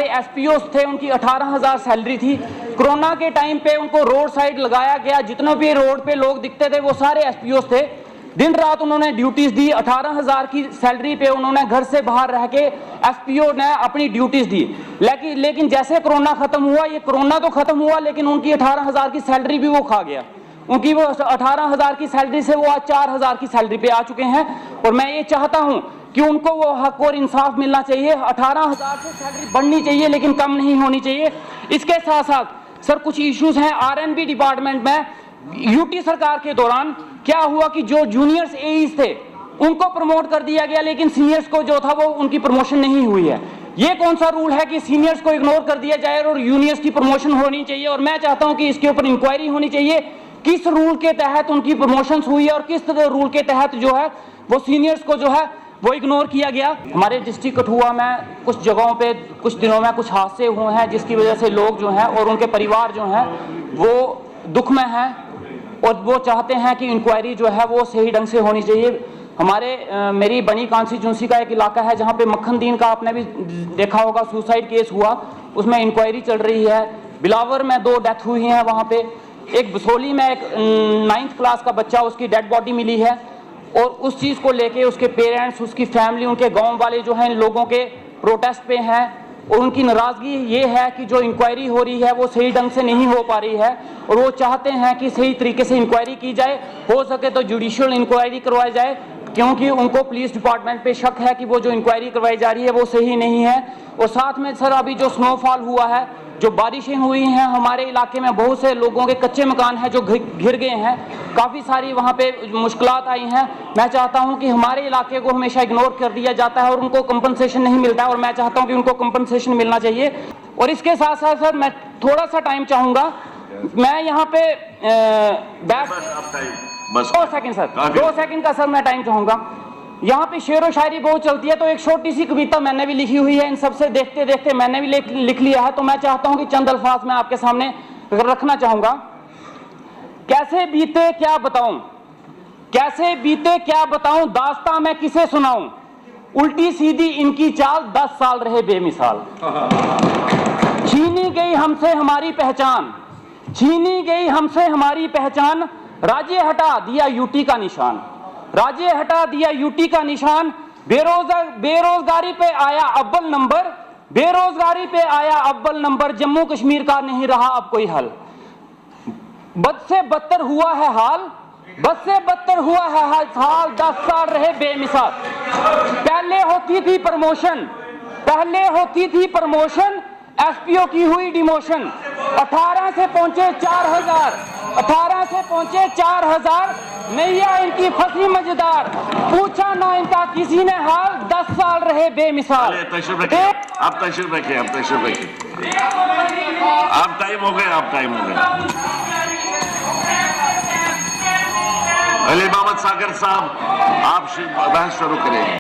SPO थे उनकी 18,000 salary थी। कोरोना के टाइम पे उनको रोड साइड लगाया गया, जितने भी रोड पे लोग दिखते थे वो सारे एसपीओ थे। दिन रात उन्होंने ड्यूटीज दी, 18,000 की सैलरी पे उन्होंने घर से बाहर रह के एसपीओ ने अपनी ड्यूटीज दी। लेकिन जैसे कोरोना खत्म हुआ, ये कोरोना तो खत्म हुआ लेकिन उनकी 18,000 की सैलरी भी वो खा गया। उनकी वो 18,000 की सैलरी से वो आज 4,000 की सैलरी पे आ चुके हैं। और मैं ये चाहता हूं कि उनको वो हक और इंसाफ मिलना चाहिए। 18,000 से सैलरी बढ़नी चाहिए लेकिन कम नहीं होनी चाहिए। इसके साथ साथ सर कुछ इश्यूज हैं आरएनबी डिपार्टमेंट में। यूटी सरकार के दौरान क्या हुआ कि जो जूनियर्स एईज थे उनको प्रमोट कर दिया गया, लेकिन सीनियर्स को जो था वो उनकी प्रमोशन नहीं हुई है। ये कौन सा रूल है कि सीनियर्स को इग्नोर कर दिया जाए और जूनियर्स की प्रमोशन होनी चाहिए? और मैं चाहता हूं कि इसके ऊपर इंक्वायरी होनी चाहिए, किस रूल के तहत उनकी प्रमोशंस हुई है और किस रूल के तहत जो है वो सीनियर्स को जो है वो इग्नोर किया गया। हमारे डिस्ट्रिक्ट कठुआ में कुछ जगहों पे कुछ दिनों में कुछ हादसे हुए हैं जिसकी वजह से लोग जो हैं और उनके परिवार जो हैं वो दुख में हैं और वो चाहते हैं कि इंक्वायरी जो है वो सही ढंग से होनी चाहिए। मेरी बनी कॉन्स्टिट्यूंसी का एक इलाका है जहाँ पे मक्खन दीन का आपने भी देखा होगा सुसाइड केस हुआ, उसमें इंक्वायरी चल रही है। बिलावर में 2 डेथ हुई हैं वहाँ पे। एक बसोली में एक 9th क्लास का बच्चा, उसकी डेड बॉडी मिली है और उस चीज़ को लेके उसके पेरेंट्स, उसकी फैमिली, उनके गांव वाले जो हैं इन लोगों के प्रोटेस्ट पे हैं और उनकी नाराज़गी ये है कि जो इंक्वायरी हो रही है वो सही ढंग से नहीं हो पा रही है और वो चाहते हैं कि सही तरीके से इंक्वायरी की जाए, हो सके तो जुडिशियल इंक्वायरी करवाई जाए, क्योंकि उनको पुलिस डिपार्टमेंट पे शक है कि वो जो इंक्वायरी करवाई जा रही है वो सही नहीं है। और साथ में सर अभी जो स्नोफॉल हुआ है, जो बारिशें हुई हैं हमारे इलाके में, बहुत से लोगों के कच्चे मकान हैं जो घिर गए हैं, काफ़ी सारी वहाँ पे मुश्किलात आई हैं। मैं चाहता हूँ कि हमारे इलाके को हमेशा इग्नोर कर दिया जाता है और उनको कंपनसेशन नहीं मिलता है और मैं चाहता हूँ कि उनको कंपनसेशन मिलना चाहिए। और इसके साथ साथ सर मैं थोड़ा सा टाइम चाहूँगा, मैं यहाँ पे बस 2 सेकंड सर, 2 सेकंड का सर मैं टाइम चाहूँगा। यहाँ पे शेर व शायरी बहुत चलती है तो एक छोटी सी कविता मैंने भी लिखी हुई है, इन सबसे देखते देखते मैंने भी लिख लिया है, तो मैं चाहता हूँ कि चंद अल्फाज मैं आपके सामने रखना चाहूँगा। कैसे बीते क्या बताऊं, कैसे बीते क्या बताऊं, दास्तां मैं किसे सुनाऊं, उल्टी सीधी इनकी चाल 10 साल रहे बेमिसाल। छीनी गई हमसे हमारी पहचान, छीनी गई हमसे हमारी पहचान, राज्य हटा दिया यूटी का निशान, राज्य हटा दिया यूटी का निशान। बेरोजगारी पे आया अव्वल नंबर, बेरोजगारी पे आया अव्वल नंबर, जम्मू कश्मीर का नहीं रहा अब कोई हल। बद से बदतर हुआ है हाल, बद से बदतर हुआ है हाल, 10 साल रहे बेमिसाल। पहले होती थी प्रमोशन, पहले होती थी प्रमोशन, एसपीओ की हुई डिमोशन, 18 से पहुंचे 4,000, 18 से पहुंचे 4,000, नैया इनकी फंसी मजेदार, पूछा ना इनका किसी ने हाल, 10 साल रहे बेमिसाल। आप तशरीफ रखिए, आप तशरीफ रखिए, आप टाइम हो गए, आप टाइम हो गए। अली मोहम्मद सागर साहब, आप बहस शुरू करें।